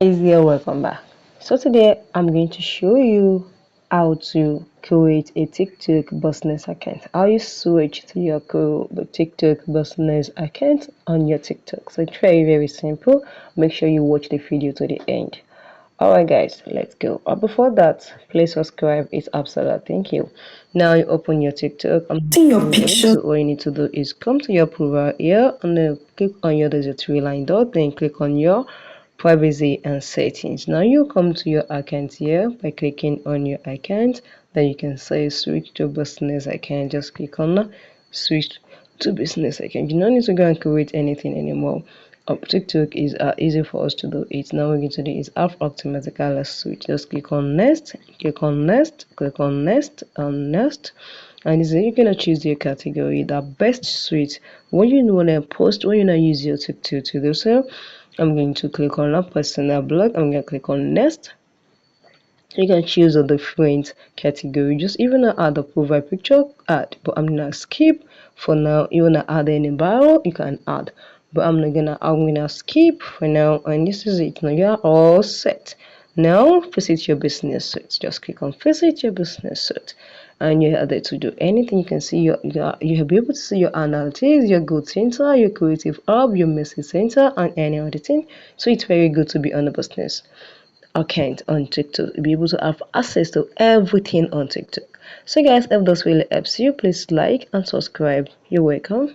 Guys, yeah, welcome back. So today I'm going to show you how to create a TikTok business account. How you switch to your TikTok business account on your TikTok. So it's very simple. Make sure you watch the video to the end. Alright guys, let's go. But before that, please subscribe. It's absolute. Thank you. Now you open your TikTok. See your picture. So all you need to do is come to your profile here and then click on your there's a three line dot, then click on your privacy and settings. Now you come to your account here by clicking on your account. Then you can say switch to business account. Just click on switch to business account. You don't need to go and create anything anymore. TikTok is easy for us to do it. Now we're going to do is have automatically. Let's switch. Just click on next, click on next, click on next, and next. And this is you're gonna choose your category, the best suite. When you want to post, when you not use your TikTok to do so, I'm going to click on a personal blog. I'm going to click on next. You can choose a different category. Just even add a profile picture, add. But I'm gonna skip for now. You wanna add any bio, you can add. But I'm gonna skip for now. And this is it. Now you're all set. Now visit your business suite. Just click on visit your business suite. And you're there to do anything. You can see you'll be able to see your analytics, your good center, your creative hub, your message center, and any other thing. So it's very good to be on a business account on TikTok. Be able to have access to everything on TikTok. So guys, if this really helps you, please like and subscribe. You're welcome.